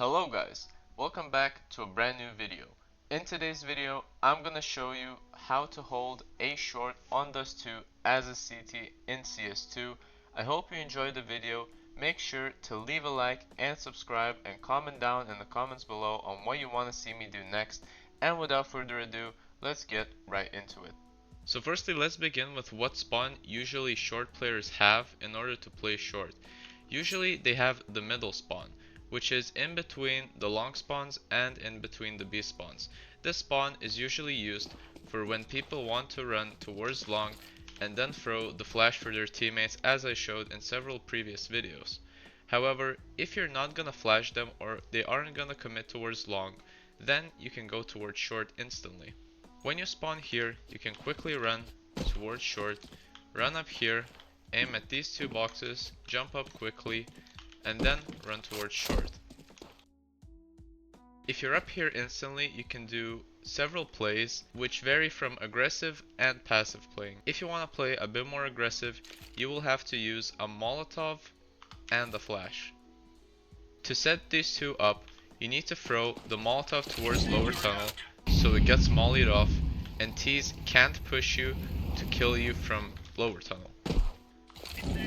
Hello guys, welcome back to a brand new video. In today's video, I'm gonna show you how to hold a short on Dust 2 as a CT in CS2. I hope you enjoyed the video. Make sure to leave a like and subscribe and comment down in the comments below on what you want to see me do next. And without further ado, let's get right into it. So firstly, let's begin with what spawn usually short players have in order to play short. Usually they have the middle spawn, which is in between the long spawns and in between the B spawns. This spawn is usually used for when people want to run towards long and then throw the flash for their teammates, as I showed in several previous videos. However, if you're not gonna flash them or they aren't gonna commit towards long, then you can go towards short instantly. When you spawn here, you can quickly run towards short, run up here, aim at these two boxes, jump up quickly, and then run towards short. If you're up here instantly, you can do several plays which vary from aggressive and passive playing. If you want to play a bit more aggressive, you will have to use a Molotov and a flash. To set these two up, you need to throw the Molotov towards lower tunnel so it gets mollied off and T's can't push you to kill you from lower tunnel.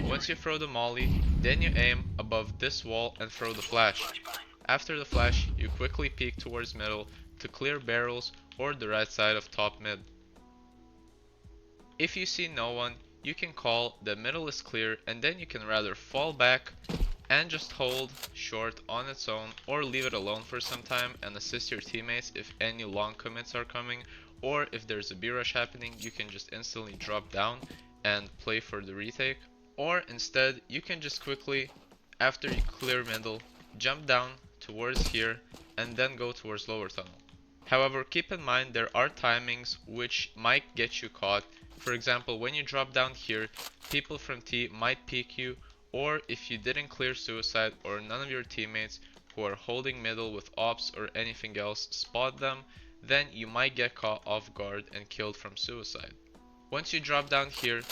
Once you throw the molly, then you aim above this wall and throw the flash. After the flash, you quickly peek towards middle to clear barrels or the right side of top mid. If you see no one, you can call the middle is clear and then you can rather fall back and just hold short on its own or leave it alone for some time and assist your teammates if any long commits are coming, or if there's a B rush happening, you can just instantly drop down and play for the retake. Or instead, you can just quickly, after you clear middle, jump down towards here and then go towards lower tunnel. However, keep in mind there are timings which might get you caught. For example, when you drop down here, people from T might peek you, or if you didn't clear suicide or none of your teammates who are holding middle with ops or anything else spot them, then you might get caught off guard and killed from suicide. Once you drop down here,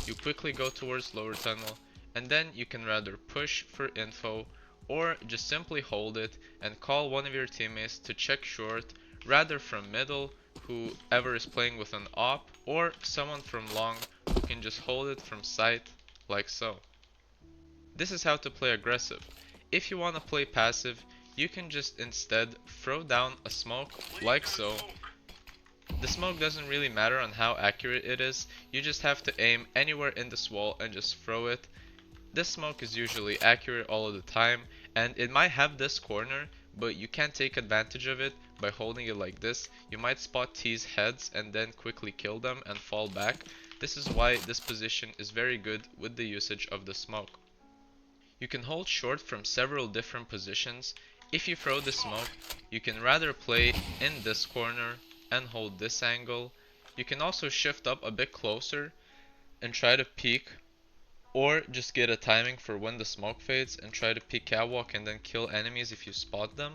you quickly go towards lower tunnel and then you can rather push for info or just simply hold it and call one of your teammates to check short, rather from middle, whoever is playing with an op, or someone from long who can just hold it from sight like so. This is how to play aggressive. If you want to play passive, you can just instead throw down a smoke like so. The smoke doesn't really matter on how accurate it is, you just have to aim anywhere in this wall and just throw it. This smoke is usually accurate all of the time, and it might have this corner, but you can't take advantage of it by holding it like this. You might spot T's heads and then quickly kill them and fall back. This is why this position is very good with the usage of the smoke. You can hold short from several different positions. If you throw the smoke, you can rather play in this corner and hold this angle. You can also shift up a bit closer and try to peek, or just get a timing for when the smoke fades and try to peek catwalk and then kill enemies if you spot them.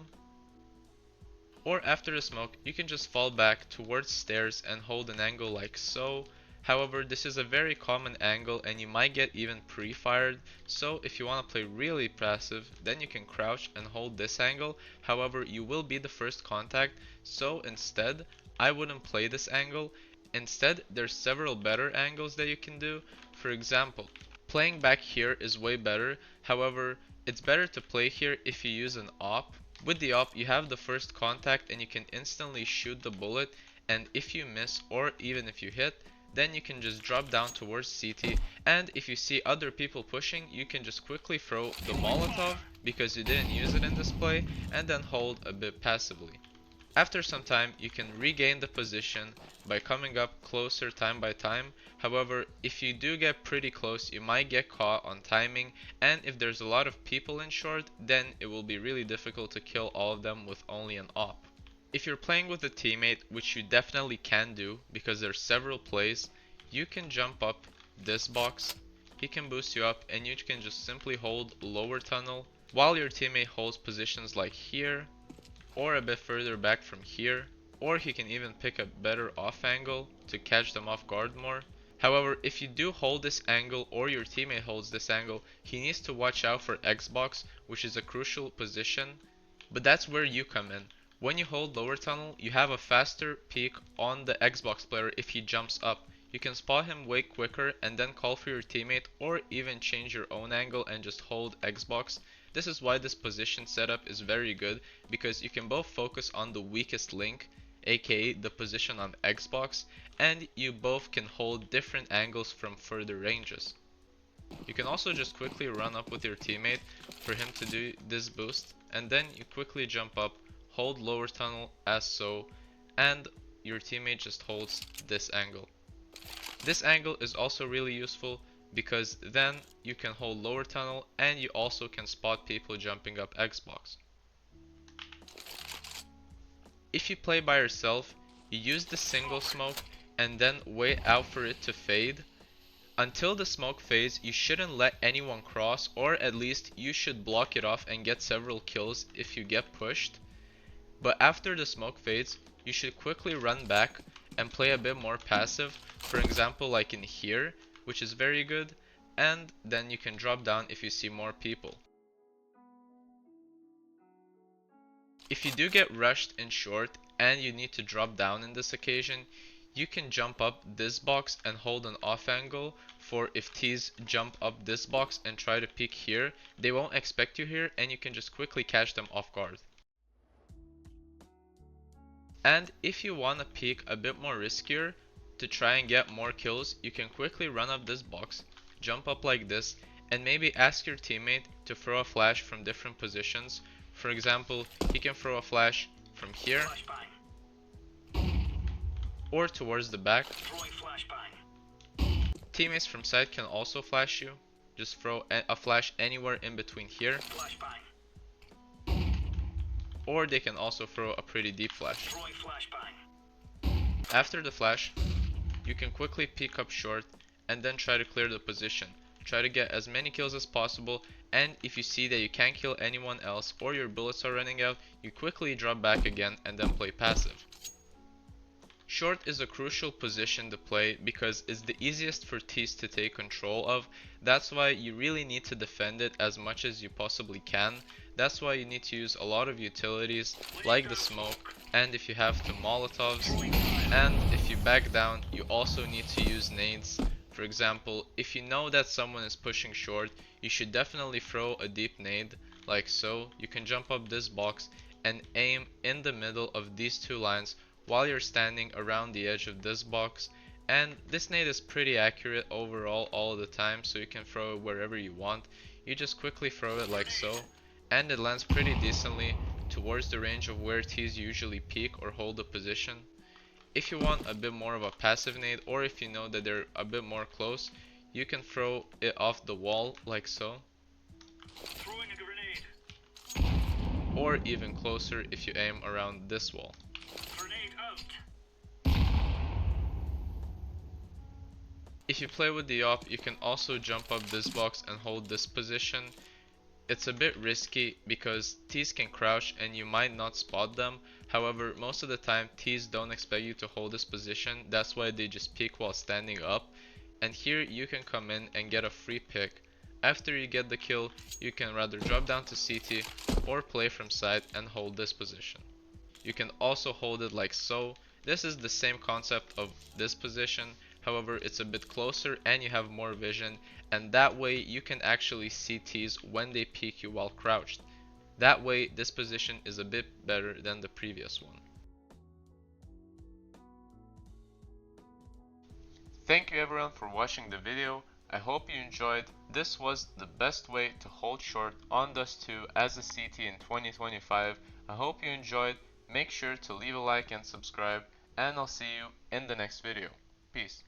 Or after the smoke, you can just fall back towards stairs and hold an angle like so. However, this is a very common angle and you might get even pre-fired, so if you want to play really passive, then you can crouch and hold this angle. However, you will be the first contact, so instead, I wouldn't play this angle. Instead, there's several better angles that you can do. For example, playing back here is way better. However, it's better to play here if you use an op. With the op, you have the first contact and you can instantly shoot the bullet, and if you miss or even if you hit, then you can just drop down towards CT, and if you see other people pushing, you can just quickly throw the Molotov because you didn't use it in this play, and then hold a bit passively. After some time, you can regain the position by coming up closer time by time. However, if you do get pretty close, you might get caught on timing, and if there's a lot of people in short, then it will be really difficult to kill all of them with only an op. If you're playing with a teammate, which you definitely can do because there's several plays, you can jump up this box, he can boost you up, and you can just simply hold lower tunnel while your teammate holds positions like here or a bit further back from here, or he can even pick a better off angle to catch them off guard more. However, if you do hold this angle or your teammate holds this angle, he needs to watch out for Xbox, which is a crucial position But that's where you come in. When you hold lower tunnel, you have a faster peek on the Xbox player if he jumps up. You can spot him way quicker and then call for your teammate, or even change your own angle and just hold Xbox. This is why this position setup is very good, because you can both focus on the weakest link, aka the position on Xbox, and you both can hold different angles from further ranges. You can also just quickly run up with your teammate for him to do this boost, and then you quickly jump up, hold lower tunnel as so, and your teammate just holds this angle. This angle is also really useful because then you can hold lower tunnel and you also can spot people jumping up Xbox. If you play by yourself, you use the single smoke and then wait out for it to fade. Until the smoke fades, you shouldn't let anyone cross, or at least you should block it off and get several kills if you get pushed. But after the smoke fades, you should quickly run back and play a bit more passive, for example like in here, which is very good, and then you can drop down if you see more people. If you do get rushed in short and you need to drop down in this occasion, you can jump up this box and hold an off angle for if T's jump up this box and try to peek here, they won't expect you here and you can just quickly catch them off guard. And if you want to peek a bit more riskier to try and get more kills, you can quickly run up this box, jump up like this, and maybe ask your teammate to throw a flash from different positions. For example, he can throw a flash from here or towards the back. Teammates from side can also flash you. Just throw a flash anywhere in between here. Or they can also throw a pretty deep flash. After the flash, you can quickly peek up short and then try to clear the position. Try to get as many kills as possible, and if you see that you can't kill anyone else or your bullets are running out, you quickly drop back again and then play passive. Short is a crucial position to play because it's the easiest for T's to take control of. That's why you really need to defend it as much as you possibly can. That's why you need to use a lot of utilities like the smoke, and if you have to molotovs, and if you back down you also need to use nades. For example, if you know that someone is pushing short, you should definitely throw a deep nade like so. You can jump up this box and aim in the middle of these two lines while you're standing around the edge of this box, and this nade is pretty accurate overall all the time, so you can throw it wherever you want. You just quickly throw it like so, and it lands pretty decently towards the range of where T's usually peak or hold a position. If you want a bit more of a passive nade, or if you know that they're a bit more close, you can throw it off the wall like so. Throwing a grenade. Or even closer if you aim around this wall. Grenade out. If you play with the op, you can also jump up this box and hold this position. It's a bit risky because T's can crouch and you might not spot them. However, most of the time T's don't expect you to hold this position. That's why they just peek while standing up. And here you can come in and get a free pick. After you get the kill, you can rather drop down to CT or play from side and hold this position. You can also hold it like so. This is the same concept of this position. However, it's a bit closer and you have more vision, and that way you can actually see T's when they peek you while crouched. That way this position is a bit better than the previous one. Thank you everyone for watching the video. I hope you enjoyed. This was the best way to hold short on Dust 2 as a CT in 2025. I hope you enjoyed. Make sure to leave a like and subscribe, and I'll see you in the next video. Peace.